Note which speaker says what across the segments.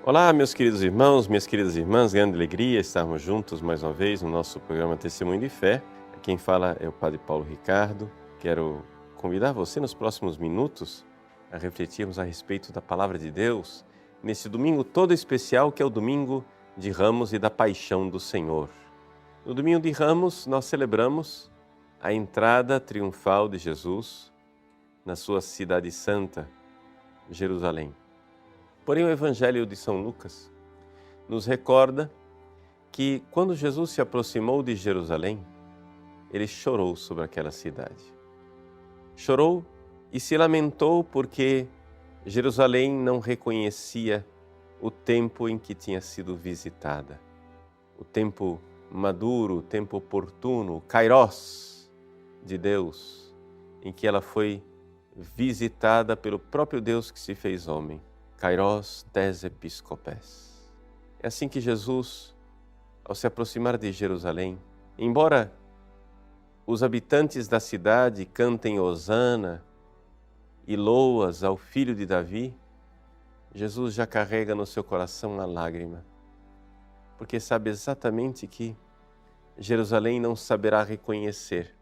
Speaker 1: Olá, meus queridos irmãos, minhas queridas irmãs, grande alegria estarmos juntos mais uma vez no nosso programa Testemunho de Fé. Quem fala é o Padre Paulo Ricardo. Quero convidar você nos próximos minutos a refletirmos a respeito da Palavra de Deus nesse domingo todo especial que é o Domingo de Ramos e da Paixão do Senhor. No Domingo de Ramos nós celebramos a entrada triunfal de Jesus na sua cidade santa, Jerusalém. Porém, o Evangelho de São Lucas nos recorda que quando Jesus se aproximou de Jerusalém, ele chorou sobre aquela cidade. Chorou e se lamentou porque Jerusalém não reconhecia o tempo em que tinha sido visitada. O tempo maduro, o tempo oportuno, o Kairos de Deus, em que ela foi visitada pelo próprio Deus que se fez homem. Kairos tes episcopes. É assim que Jesus, ao se aproximar de Jerusalém, embora os habitantes da cidade cantem hosana e loas ao filho de Davi, Jesus já carrega no seu coração a lágrima, porque sabe exatamente que Jerusalém não saberá reconhecer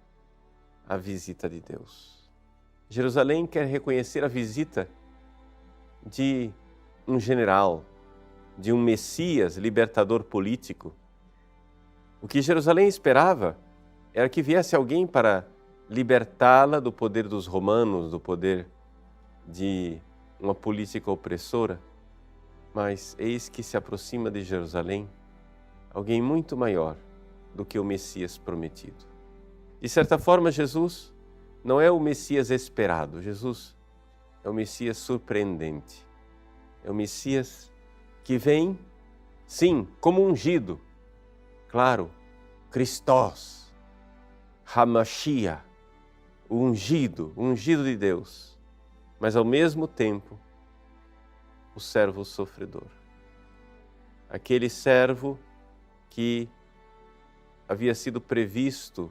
Speaker 1: a visita de Deus. Jerusalém quer reconhecer a visita de um general, de um Messias libertador político. O que Jerusalém esperava era que viesse alguém para libertá-la do poder dos romanos, do poder de uma política opressora. Mas eis que se aproxima de Jerusalém alguém muito maior do que o Messias prometido. De certa forma, Jesus não é o Messias esperado. Jesus é o Messias surpreendente. É o Messias que vem, sim, como ungido. Claro, Christos, Hamashia, o ungido de Deus. Mas ao mesmo tempo, o servo sofredor. Aquele servo que havia sido previsto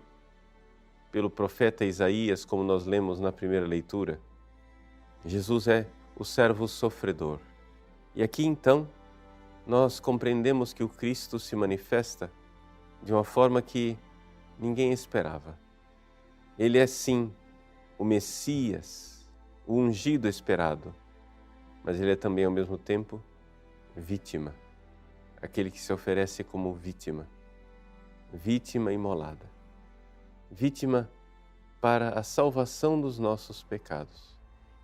Speaker 1: pelo profeta Isaías, como nós lemos na primeira leitura. Jesus é o servo sofredor. E aqui então, nós compreendemos que o Cristo se manifesta de uma forma que ninguém esperava. Ele é sim o Messias, o ungido esperado, mas ele é também ao mesmo tempo vítima, aquele que se oferece como vítima imolada, vítima para a salvação dos nossos pecados.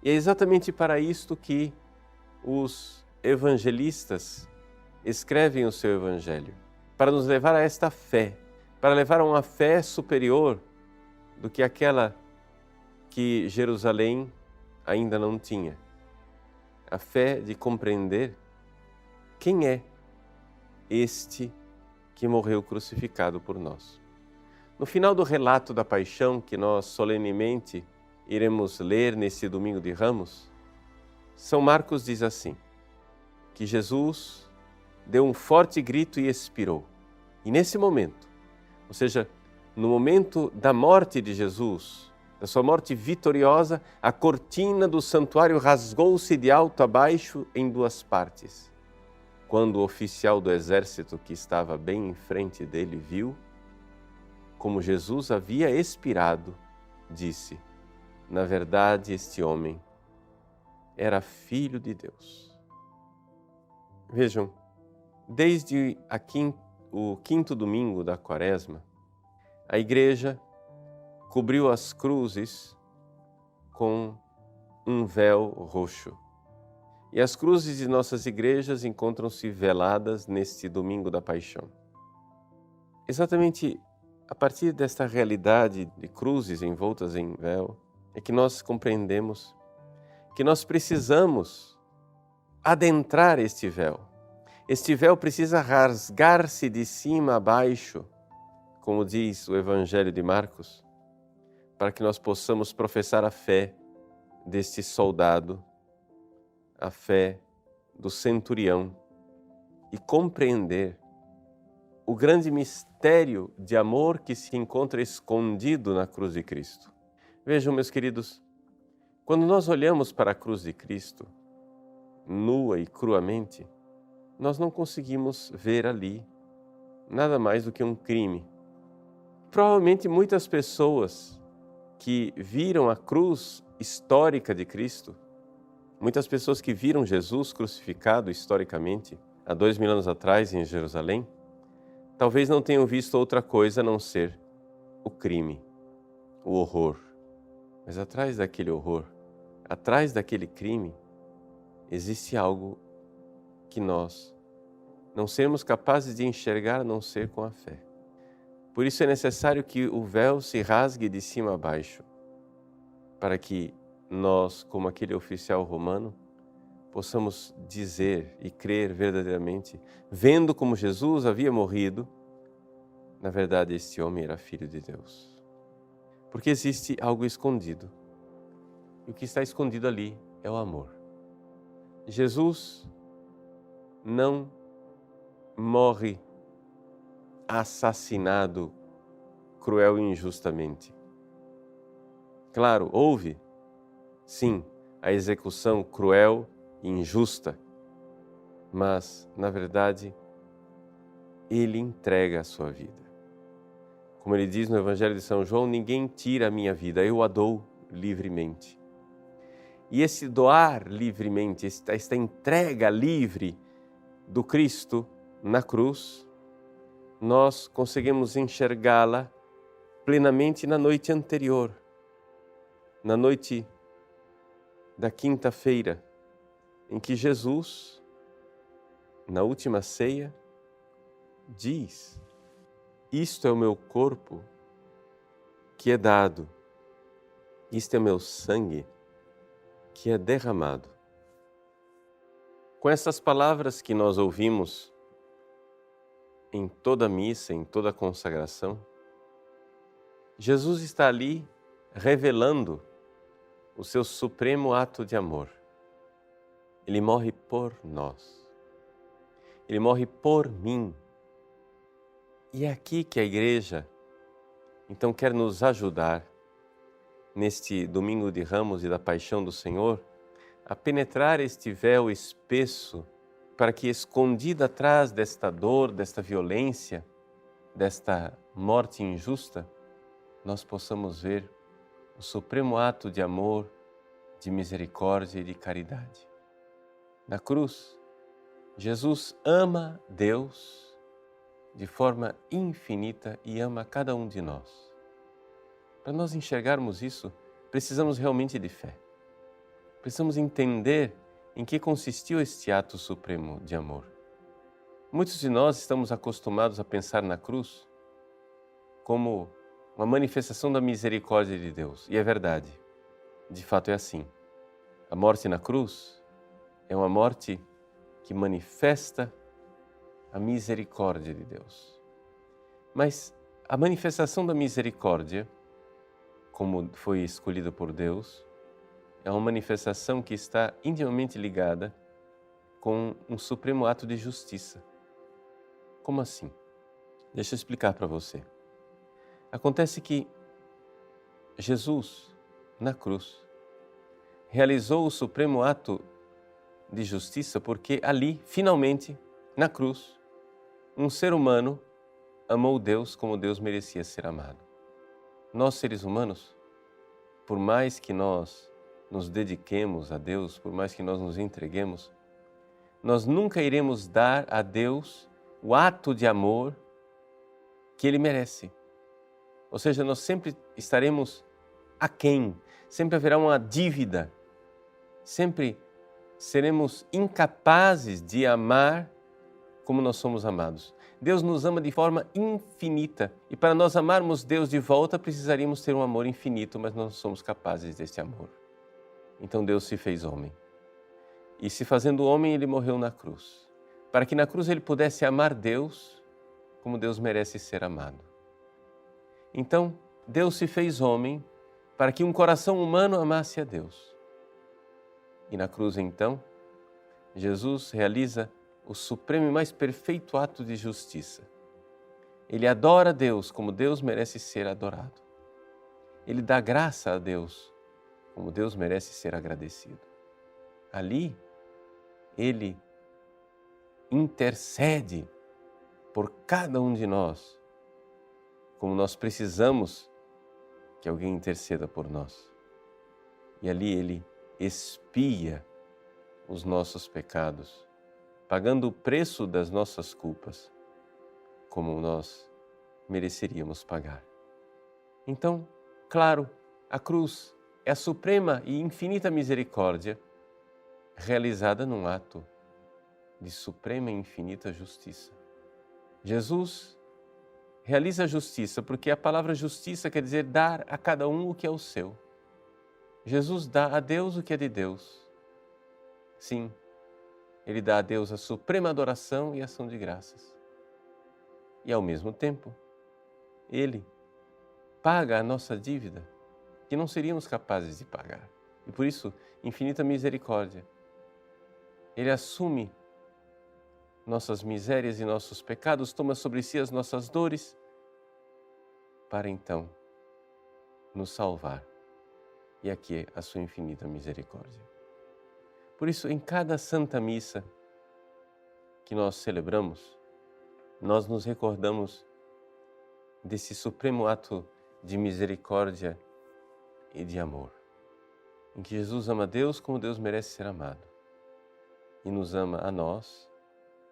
Speaker 1: E é exatamente para isto que os evangelistas escrevem o seu evangelho, para nos levar a esta fé, para levar a uma fé superior do que aquela que Jerusalém ainda não tinha. A fé de compreender quem é este que morreu crucificado por nós. No final do relato da paixão que nós solenemente iremos ler nesse Domingo de Ramos, São Marcos diz assim, que Jesus deu um forte grito e expirou. E nesse momento, ou seja, no momento da morte de Jesus, da sua morte vitoriosa, a cortina do santuário rasgou-se de alto a baixo em duas partes. Quando o oficial do exército que estava bem em frente dele viu como Jesus havia expirado, disse, na verdade, este homem era filho de Deus. Vejam, desde o quinto domingo da Quaresma, a Igreja cobriu as cruzes com um véu roxo. E as cruzes de nossas igrejas encontram-se veladas neste Domingo da Paixão. Exatamente a partir desta realidade de cruzes envoltas em véu, é que nós compreendemos que nós precisamos adentrar este véu. Este véu precisa rasgar-se de cima a baixo, como diz o Evangelho de Marcos, para que nós possamos professar a fé deste soldado, a fé do centurião e compreender o grande mistério de amor que se encontra escondido na cruz de Cristo. Vejam, meus queridos, quando nós olhamos para a cruz de Cristo, nua e cruamente, nós não conseguimos ver ali nada mais do que um crime. Provavelmente muitas pessoas que viram a cruz histórica de Cristo, muitas pessoas que viram Jesus crucificado historicamente, há 2000 anos atrás em Jerusalém, talvez não tenham visto outra coisa a não ser o crime, o horror. Mas atrás daquele horror, atrás daquele crime, existe algo que nós não seremos capazes de enxergar a não ser com a fé. Por isso é necessário que o véu se rasgue de cima a baixo, para que nós, como aquele oficial romano, possamos dizer e crer verdadeiramente, vendo como Jesus havia morrido, na verdade este homem era filho de Deus. Porque existe algo escondido. E o que está escondido ali é o amor. Jesus não morre assassinado cruel e injustamente. Claro, houve, sim, a execução cruel e injusta, mas, na verdade, ele entrega a sua vida. Como ele diz no Evangelho de São João, ninguém tira a minha vida, eu a dou livremente. E esse doar livremente, esta entrega livre do Cristo na cruz, nós conseguimos enxergá-la plenamente na noite anterior, na noite da quinta-feira, em que Jesus, na última ceia, diz: isto é o meu corpo que é dado, isto é o meu sangue que é derramado. Com essas palavras que nós ouvimos em toda a missa, em toda a consagração, Jesus está ali revelando o seu supremo ato de amor. Ele morre por nós. Ele morre por mim. E é aqui que a Igreja, então, quer nos ajudar, neste Domingo de Ramos e da Paixão do Senhor, a penetrar este véu espesso, para que, escondida atrás desta dor, desta violência, desta morte injusta, nós possamos ver o supremo ato de amor, de misericórdia e de caridade. Na cruz, Jesus ama Deus de forma infinita e ama cada um de nós. Para nós enxergarmos isso, precisamos realmente de fé. Precisamos entender em que consistiu este ato supremo de amor. Muitos de nós estamos acostumados a pensar na cruz como uma manifestação da misericórdia de Deus. E é verdade, de fato é assim. A morte na cruz é uma morte que manifesta a misericórdia de Deus. Mas a manifestação da misericórdia, como foi escolhida por Deus, é uma manifestação que está intimamente ligada com um supremo ato de justiça. Como assim? Deixa eu explicar para você. Acontece que Jesus, na cruz, realizou o supremo ato de justiça porque ali, finalmente, na cruz, um ser humano amou Deus como Deus merecia ser amado. Nós, seres humanos, por mais que nós nos dediquemos a Deus, por mais que nós nos entreguemos, nós nunca iremos dar a Deus o ato de amor que Ele merece. Ou seja, nós sempre estaremos aquém, sempre haverá uma dívida, sempre seremos incapazes de amar como nós somos amados. Deus nos ama de forma infinita e para nós amarmos Deus de volta precisaríamos ter um amor infinito, mas não somos capazes deste amor. Então Deus se fez homem. E se fazendo homem, Ele morreu na cruz, para que na cruz Ele pudesse amar Deus como Deus merece ser amado. Então, Deus se fez homem para que um coração humano amasse a Deus. E na cruz, então, Jesus realiza o supremo e mais perfeito ato de justiça. Ele adora Deus como Deus merece ser adorado. Ele dá graça a Deus como Deus merece ser agradecido. Ali, Ele intercede por cada um de nós, como nós precisamos que alguém interceda por nós. E ali Ele expia os nossos pecados, pagando o preço das nossas culpas, como nós mereceríamos pagar. Então, claro, a cruz é a suprema e infinita misericórdia realizada num ato de suprema e infinita justiça. Jesus realiza a justiça porque a palavra justiça quer dizer dar a cada um o que é o seu. Jesus dá a Deus o que é de Deus. Sim, Ele dá a Deus a suprema adoração e ação de graças. E ao mesmo tempo, Ele paga a nossa dívida, que não seríamos capazes de pagar. E por isso, infinita misericórdia. Ele assume nossas misérias e nossos pecados, toma sobre si as nossas dores, para então nos salvar. E aqui é a sua infinita misericórdia. Por isso, em cada Santa Missa que nós celebramos, nós nos recordamos desse supremo ato de misericórdia e de amor, em que Jesus ama Deus como Deus merece ser amado e nos ama a nós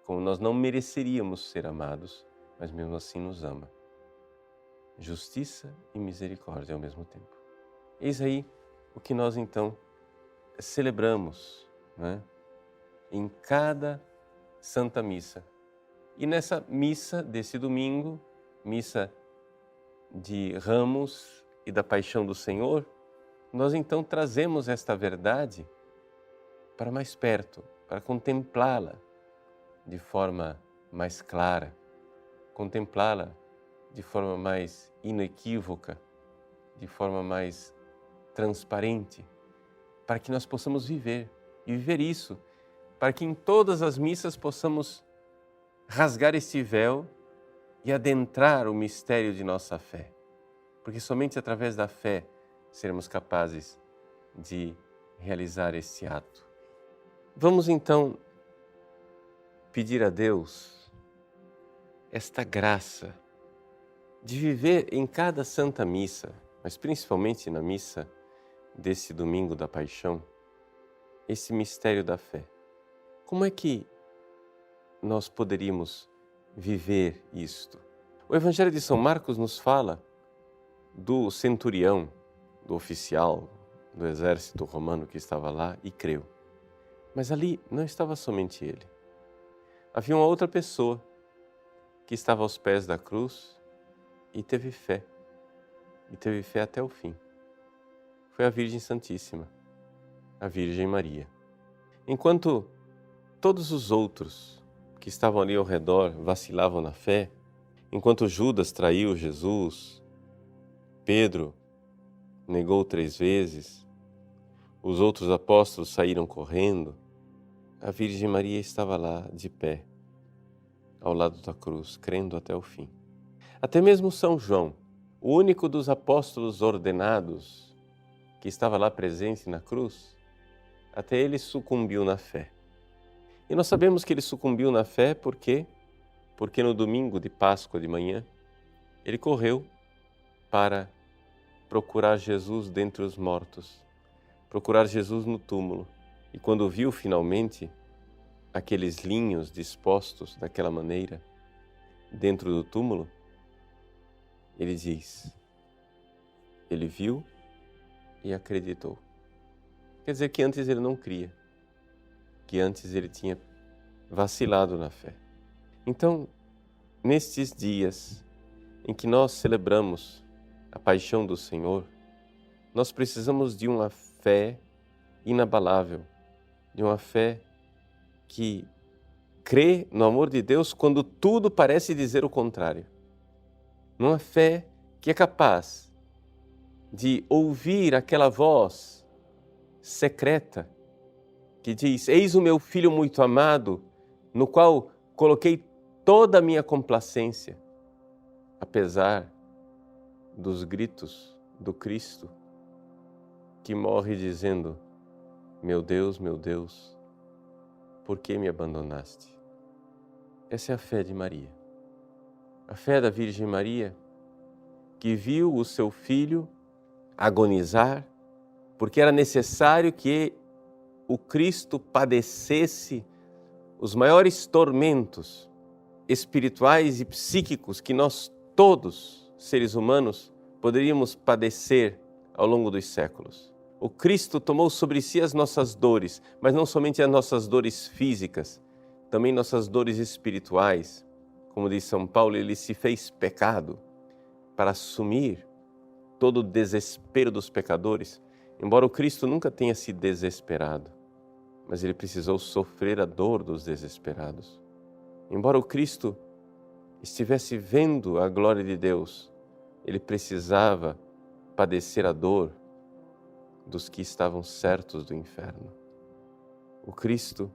Speaker 1: como nós não mereceríamos ser amados, mas mesmo assim nos ama. Justiça e misericórdia ao mesmo tempo. Eis aí o que nós então celebramos, né? Em cada Santa Missa. E nessa missa desse domingo, missa de Ramos e da Paixão do Senhor, nós então trazemos esta verdade para mais perto, para contemplá-la de forma mais clara, contemplá-la de forma mais inequívoca, de forma mais transparente, para que nós possamos viver, e viver isso, para que em todas as missas possamos rasgar este véu e adentrar o mistério de nossa fé, porque somente através da fé seremos capazes de realizar este ato. Vamos então pedir a Deus esta graça de viver em cada Santa Missa, mas principalmente na missa desse domingo da Paixão, esse mistério da fé. Como é que nós poderíamos viver isto? O Evangelho de São Marcos nos fala do centurião, do oficial do exército romano que estava lá e creu. Mas ali não estava somente ele. Havia uma outra pessoa que estava aos pés da cruz e teve fé até o fim. Foi a Virgem Santíssima, a Virgem Maria. Enquanto todos os outros que estavam ali ao redor vacilavam na fé, enquanto Judas traiu Jesus, Pedro negou 3 vezes, os outros apóstolos saíram correndo, a Virgem Maria estava lá de pé, ao lado da cruz, crendo até o fim. Até mesmo São João, o único dos apóstolos ordenados que estava lá presente na cruz, até ele sucumbiu na fé. E nós sabemos que ele sucumbiu na fé porque no domingo de Páscoa de manhã, ele correu para procurar Jesus dentre os mortos, procurar Jesus no túmulo. E quando viu finalmente aqueles linhos dispostos daquela maneira dentro do túmulo, ele diz, ele viu e acreditou. Quer dizer que antes ele não cria, que antes ele tinha vacilado na fé. Então, nestes dias em que nós celebramos a paixão do Senhor, nós precisamos de uma fé inabalável, de uma fé que crê no amor de Deus quando tudo parece dizer o contrário. Uma fé que é capaz de ouvir aquela voz secreta que diz, eis o meu filho muito amado, no qual coloquei toda a minha complacência, apesar dos gritos do Cristo, que morre dizendo, meu Deus, por que me abandonaste? Essa é a fé de Maria. A fé da Virgem Maria, que viu o seu filho agonizar, porque era necessário que o Cristo padecesse os maiores tormentos espirituais e psíquicos que nós todos, seres humanos, poderíamos padecer ao longo dos séculos. O Cristo tomou sobre si as nossas dores, mas não somente as nossas dores físicas, também nossas dores espirituais. Como diz São Paulo, ele se fez pecado para assumir todo o desespero dos pecadores, embora o Cristo nunca tenha se desesperado, mas ele precisou sofrer a dor dos desesperados. Embora o Cristo estivesse vendo a glória de Deus, ele precisava padecer a dor dos que estavam certos do inferno. O Cristo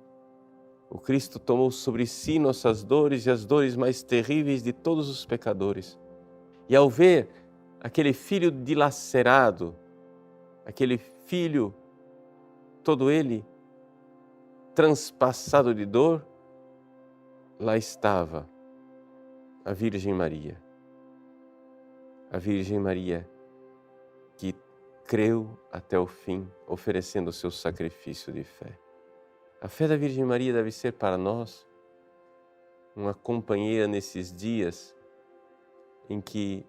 Speaker 1: tomou sobre si nossas dores e as dores mais terríveis de todos os pecadores. E ao ver aquele filho dilacerado, aquele filho, todo ele transpassado de dor, lá estava a Virgem Maria. A Virgem Maria que creu até o fim, oferecendo o seu sacrifício de fé. A fé da Virgem Maria deve ser para nós uma companheira nesses dias em que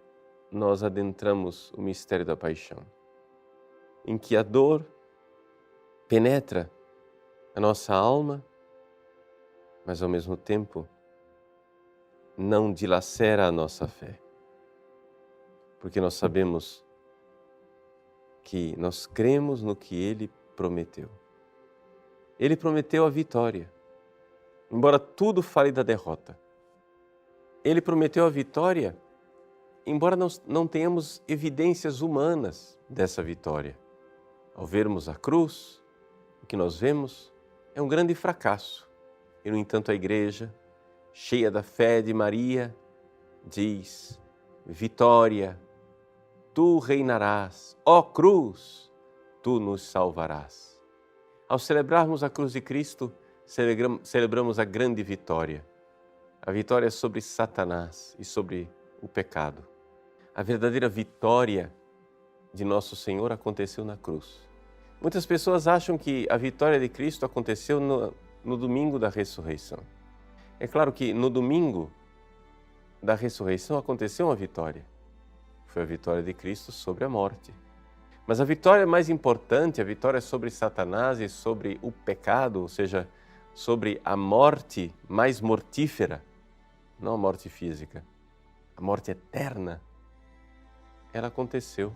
Speaker 1: nós adentramos o mistério da paixão, em que a dor penetra a nossa alma, mas ao mesmo tempo não dilacera a nossa fé, porque nós sabemos que nós cremos no que Ele prometeu. Ele prometeu a vitória, embora tudo fale da derrota. Ele prometeu a vitória, embora nós não tenhamos evidências humanas dessa vitória. Ao vermos a cruz, o que nós vemos é um grande fracasso. E, no entanto, a Igreja, cheia da fé de Maria, diz: vitória, tu reinarás, ó cruz, tu nos salvarás. Ao celebrarmos a cruz de Cristo, celebramos a grande vitória. A vitória sobre Satanás e sobre o pecado. A verdadeira vitória de nosso Senhor aconteceu na cruz. Muitas pessoas acham que a vitória de Cristo aconteceu no domingo da ressurreição. É claro que no domingo da ressurreição aconteceu uma vitória. Foi a vitória de Cristo sobre a morte. Mas a vitória mais importante, a vitória sobre Satanás e sobre o pecado, ou seja, sobre a morte mais mortífera, não a morte física, a morte eterna, ela aconteceu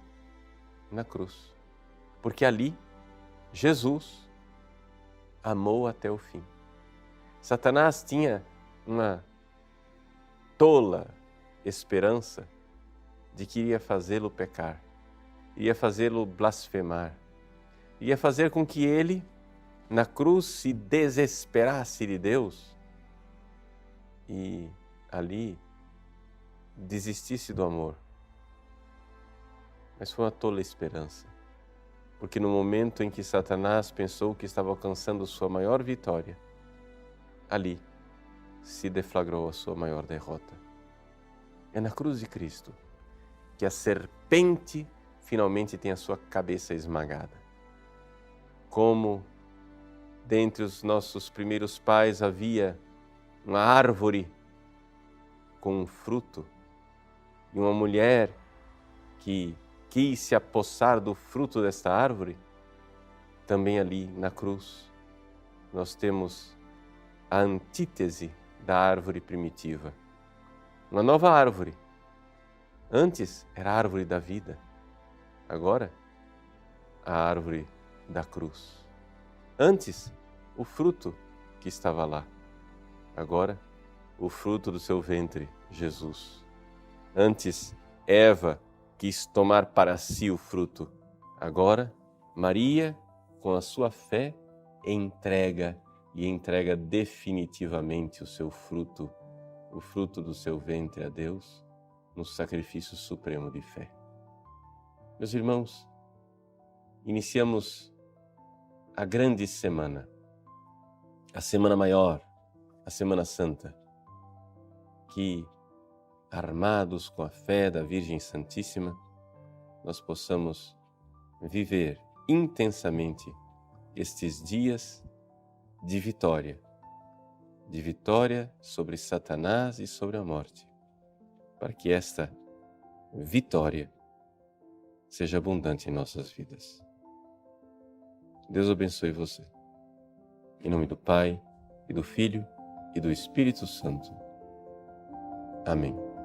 Speaker 1: na cruz. Porque ali, Jesus amou até o fim. Satanás tinha uma tola esperança de que iria fazê-lo pecar, iria fazê-lo blasfemar, iria fazer com que ele, na cruz, se desesperasse de Deus e ali desistisse do amor. Mas foi uma tola esperança, porque no momento em que Satanás pensou que estava alcançando sua maior vitória, ali se deflagrou a sua maior derrota. É na cruz de Cristo que a serpente finalmente tem a sua cabeça esmagada. Como dentre os nossos primeiros pais havia uma árvore com um fruto e uma mulher que quis se apossar do fruto desta árvore, também ali na cruz nós temos a antítese da árvore primitiva. Uma nova árvore. Antes era a árvore da vida, agora a árvore da cruz. Antes, o fruto que estava lá, agora o fruto do seu ventre, Jesus. Antes, Eva quis tomar para si o fruto, agora Maria, com a sua fé, entrega definitivamente o seu fruto, o fruto do seu ventre a Deus, no sacrifício supremo de fé. Meus irmãos, iniciamos a grande semana, a Semana Maior, a Semana Santa. que, armados com a fé da Virgem Santíssima, nós possamos viver intensamente estes dias de vitória sobre Satanás e sobre a morte, para que esta vitória seja abundante em nossas vidas. Deus abençoe você. Em nome do Pai, e do Filho, e do Espírito Santo. Amém.